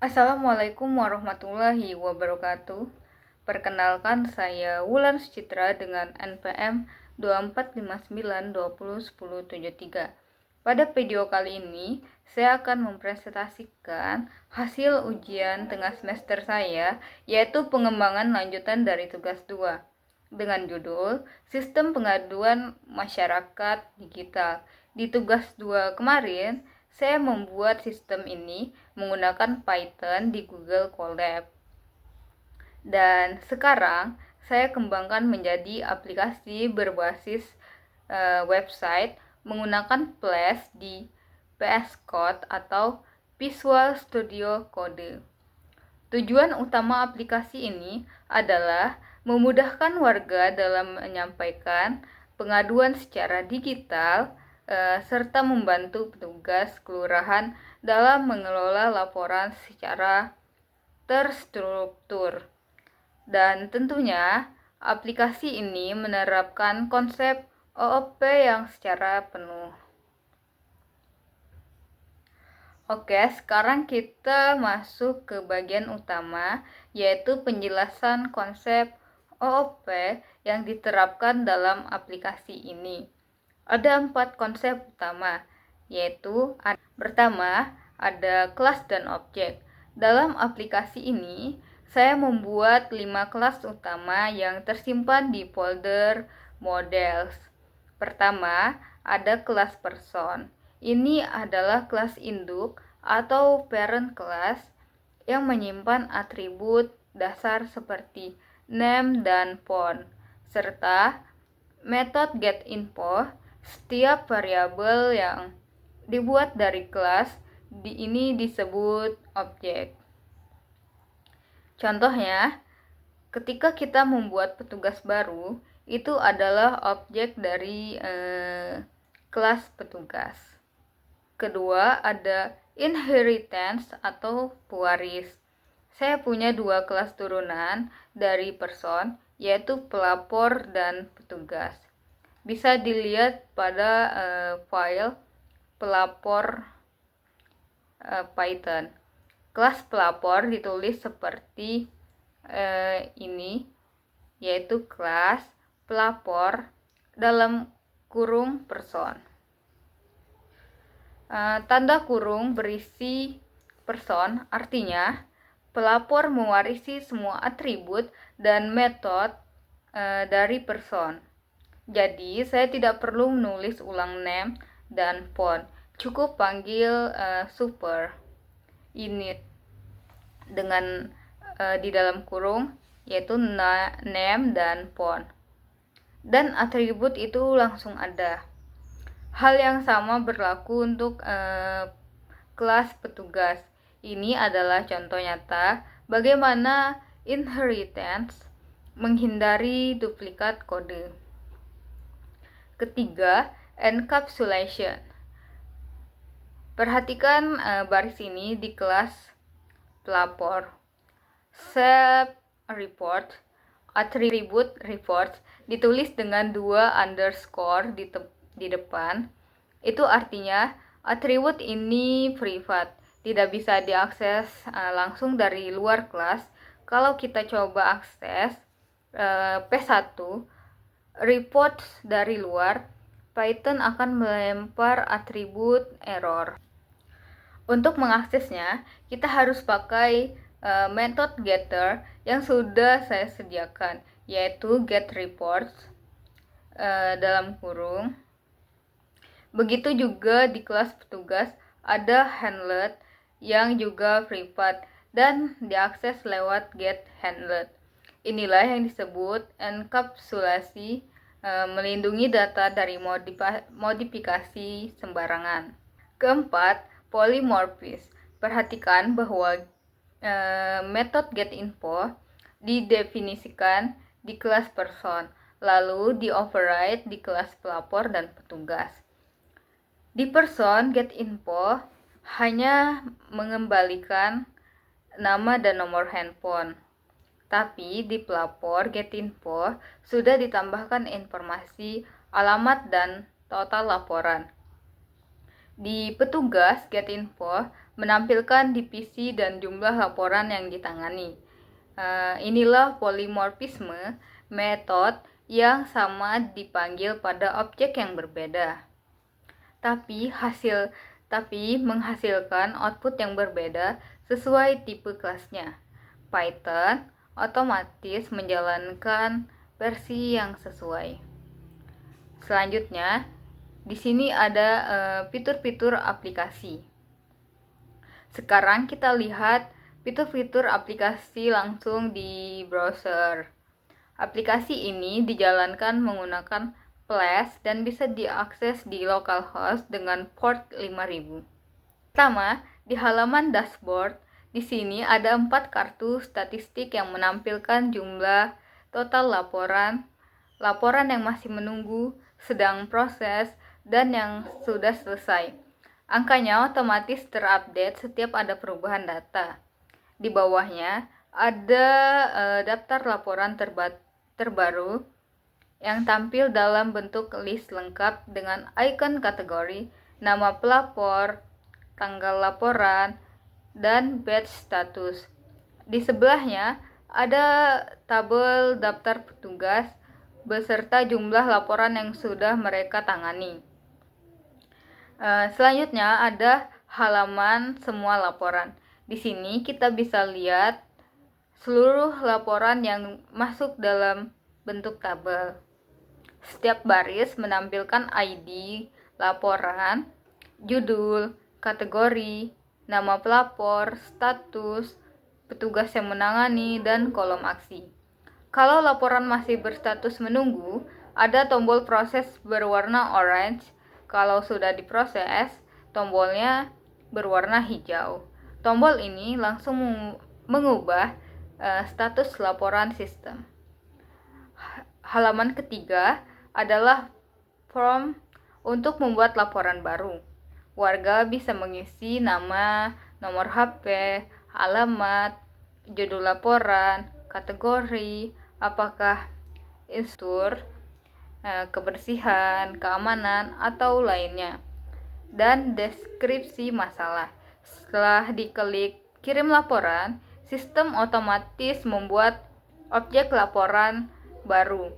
Assalamualaikum warahmatullahi wabarakatuh. Perkenalkan, saya Wulan Sucitra dengan NPM 2459201073. Pada video kali ini, saya akan mempresentasikan hasil ujian tengah semester saya, yaitu pengembangan lanjutan dari tugas 2 dengan judul Sistem Pengaduan Masyarakat Digital. Di tugas 2 kemarin, saya membuat sistem ini menggunakan Python di Google Colab. Dan sekarang saya kembangkan menjadi aplikasi berbasis website menggunakan Flash di VS Code atau Visual Studio Code. Tujuan utama aplikasi ini adalah memudahkan warga dalam menyampaikan pengaduan secara digital serta membantu petugas kelurahan dalam mengelola laporan secara terstruktur. Dan tentunya aplikasi ini menerapkan konsep OOP yang secara penuh. Oke, sekarang kita masuk ke bagian utama, yaitu penjelasan konsep OOP yang diterapkan dalam aplikasi ini. Ada 4 konsep utama, yaitu pertama, ada kelas dan objek. Dalam aplikasi ini, saya membuat 5 kelas utama yang tersimpan di folder models. Pertama, ada kelas person. Ini adalah kelas induk atau parent class yang menyimpan atribut dasar seperti name dan font, serta metode getInfo. Setiap variabel yang dibuat dari kelas ini disebut objek. Contohnya, ketika kita membuat petugas baru, itu adalah objek dari kelas petugas. Kedua, ada inheritance atau pewaris. Saya punya 2 kelas turunan dari person, yaitu pelapor dan petugas. Bisa dilihat pada file pelapor Python. Kelas pelapor ditulis seperti ini, yaitu kelas pelapor dalam kurung person. Tanda kurung berisi person artinya pelapor mewarisi semua atribut dan metode dari person. Jadi, saya tidak perlu menulis ulang name dan font. Cukup panggil super init dengan di dalam kurung, yaitu name dan font. Dan atribut itu langsung ada. Hal yang sama berlaku untuk kelas petugas. Ini adalah contoh nyata bagaimana inheritance menghindari duplikat kode. Ketiga, encapsulation. Perhatikan baris ini di kelas pelapor. Set report, atribut report ditulis dengan 2 underscore di depan. Itu artinya atribut ini privat, tidak bisa diakses langsung dari luar kelas. Kalau kita coba akses P1 report dari luar, Python akan melempar atribut error. Untuk mengaksesnya, kita harus pakai metode getter yang sudah saya sediakan, yaitu getReports dalam kurung. Begitu juga di kelas petugas ada handlet yang juga privat dan diakses lewat getHandlet. Inilah yang disebut enkapsulasi, melindungi data dari modifikasi sembarangan. Keempat, polymorphism. Perhatikan bahwa metode getInfo didefinisikan di kelas person, lalu di-override di kelas pelapor dan petugas. Di person, getInfo hanya mengembalikan nama dan nomor handphone. Tapi di pelapor getInfo sudah ditambahkan informasi alamat dan total laporan. Di petugas getInfo menampilkan divisi dan jumlah laporan yang ditangani. Inilah polimorfisme metode yang sama dipanggil pada objek yang berbeda, tapi menghasilkan output yang berbeda sesuai tipe kelasnya. Python otomatis menjalankan versi yang sesuai. Selanjutnya, di sini ada fitur-fitur aplikasi. Sekarang kita lihat fitur-fitur aplikasi langsung di browser. Aplikasi ini dijalankan menggunakan Flash dan bisa diakses di localhost dengan port 5000. Pertama, di halaman dashboard, di sini ada 4 kartu statistik yang menampilkan jumlah total laporan, laporan yang masih menunggu, sedang proses, dan yang sudah selesai. Angkanya otomatis terupdate setiap ada perubahan data. Di bawahnya ada daftar laporan terbaru yang tampil dalam bentuk list lengkap dengan icon kategori, nama pelapor, tanggal laporan, dan batch status. Di sebelahnya ada tabel daftar petugas beserta jumlah laporan yang sudah mereka tangani. Selanjutnya ada halaman semua laporan. Di sini kita bisa lihat seluruh laporan yang masuk dalam bentuk tabel. Setiap baris menampilkan ID laporan, judul, kategori, nama pelapor, status, petugas yang menangani, dan kolom aksi. Kalau laporan masih berstatus menunggu, ada tombol proses berwarna orange. Kalau sudah diproses, tombolnya berwarna hijau. Tombol ini langsung mengubah status laporan sistem. Halaman ketiga adalah form untuk membuat laporan baru. Warga bisa mengisi nama, nomor HP, alamat, judul laporan, kategori, apakah instur, kebersihan, keamanan, atau lainnya, dan deskripsi masalah. Setelah diklik kirim laporan, sistem otomatis membuat objek laporan baru,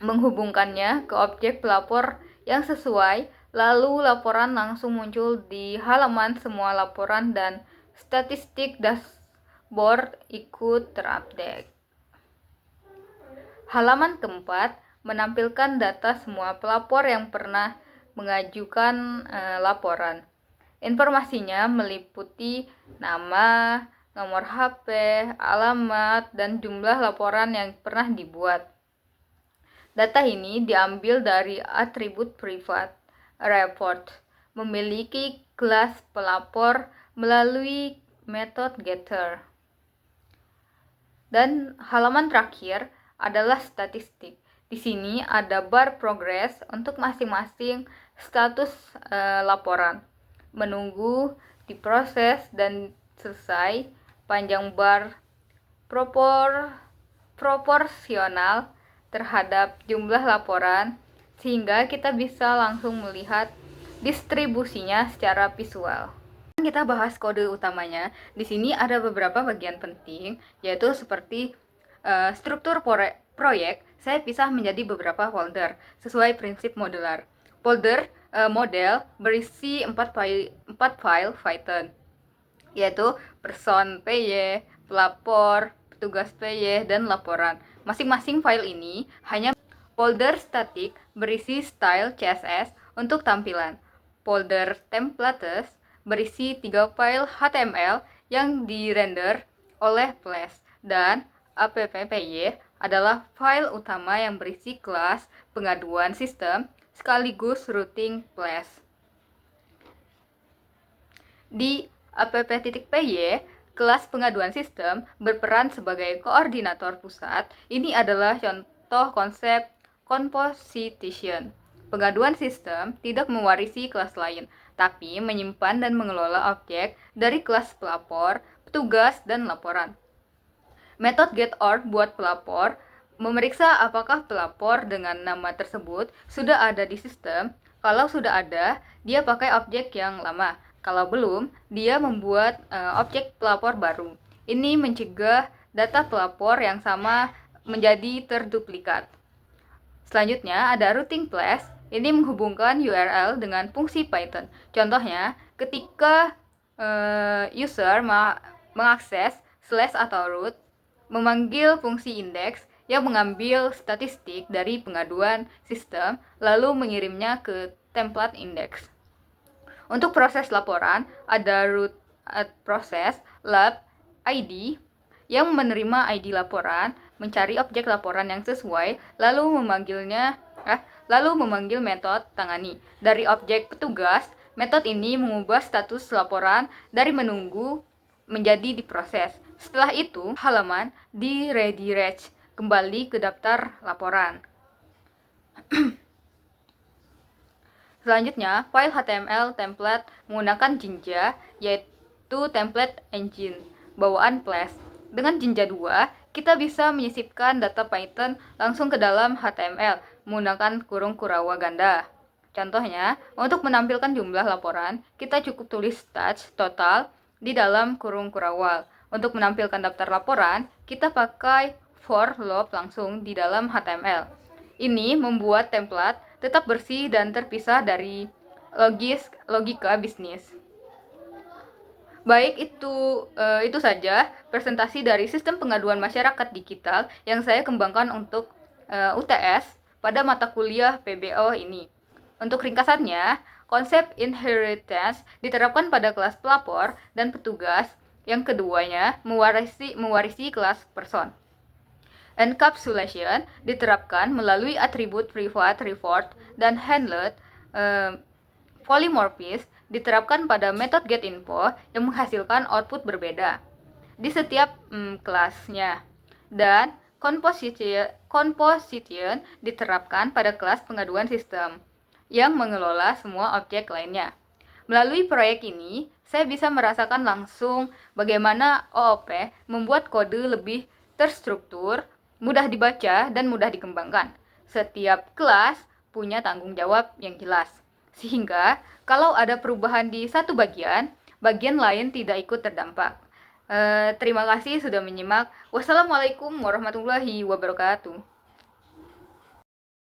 menghubungkannya ke objek pelapor yang sesuai, lalu laporan langsung muncul di halaman semua laporan dan statistik dashboard ikut terupdate. Halaman keempat menampilkan data semua pelapor yang pernah mengajukan laporan. Informasinya meliputi nama, nomor HP, alamat, dan jumlah laporan yang pernah dibuat. Data ini diambil dari atribut privat report, memiliki kelas pelapor melalui metode getter. Dan halaman terakhir adalah statistik. Di sini ada bar progress untuk masing-masing status laporan, menunggu, diproses, dan selesai. Panjang bar proporsional terhadap jumlah laporan, sehingga kita bisa langsung melihat distribusinya secara visual. Kita bahas kode utamanya. Di sini ada beberapa bagian penting, yaitu seperti struktur proyek. Saya pisah menjadi beberapa folder sesuai prinsip modular. Folder model berisi 4 file Python, yaitu person PY, pelapor, petugas PY, dan laporan. Masing-masing file ini hanya folder static berisi style CSS untuk tampilan. Folder templates berisi 3 file HTML yang dirender oleh Flash, dan AppPy adalah file utama yang berisi kelas pengaduan sistem sekaligus routing Flash. Di app.py, kelas pengaduan sistem berperan sebagai koordinator pusat. Ini adalah contoh konsep composition. Pengaduan sistem tidak mewarisi kelas lain, tapi menyimpan dan mengelola objek dari kelas pelapor, petugas, dan laporan. Metode getOr buat pelapor memeriksa apakah pelapor dengan nama tersebut sudah ada di sistem. Kalau sudah ada, dia pakai objek yang lama. Kalau belum, dia membuat objek pelapor baru. Ini mencegah data pelapor yang sama menjadi terduplikat. Selanjutnya ada routing place. Ini menghubungkan URL dengan fungsi Python. Contohnya, ketika user mengakses slash atau root, memanggil fungsi index yang mengambil statistik dari pengaduan sistem, lalu mengirimnya ke template index. Untuk proses laporan, ada root proses lab ID yang menerima ID laporan, mencari objek laporan yang sesuai, lalu memanggil metode tangani. Dari objek petugas, metode ini mengubah status laporan dari menunggu menjadi diproses. Setelah itu, halaman di redirect kembali ke daftar laporan. Selanjutnya, file HTML template menggunakan Jinja, yaitu template engine bawaan Flash. Dengan Jinja 2, kita bisa menyisipkan data Python langsung ke dalam HTML menggunakan kurung Kurawa ganda. Contohnya, untuk menampilkan jumlah laporan, kita cukup tulis stats total di dalam kurung Kurawa. Untuk menampilkan daftar laporan, kita pakai for loop langsung di dalam HTML. Ini membuat template tetap bersih dan terpisah dari logika bisnis. Baik, itu saja presentasi dari sistem pengaduan masyarakat digital yang saya kembangkan untuk UTS pada mata kuliah PBO ini. Untuk ringkasannya, konsep inheritance diterapkan pada kelas pelapor dan petugas, yang keduanya mewarisi kelas person. Encapsulation diterapkan melalui atribut privat report dan handlet. Polymorphism diterapkan pada metode getInfo yang menghasilkan output berbeda di setiap kelasnya. Dan composition diterapkan pada kelas pengaduan sistem yang mengelola semua objek lainnya. Melalui proyek ini, saya bisa merasakan langsung bagaimana OOP membuat kode lebih terstruktur, mudah dibaca, dan mudah dikembangkan. Setiap kelas punya tanggung jawab yang jelas, sehingga kalau ada perubahan di satu bagian lain tidak ikut terdampak. Terima kasih sudah menyimak. Wassalamualaikum warahmatullahi wabarakatuh.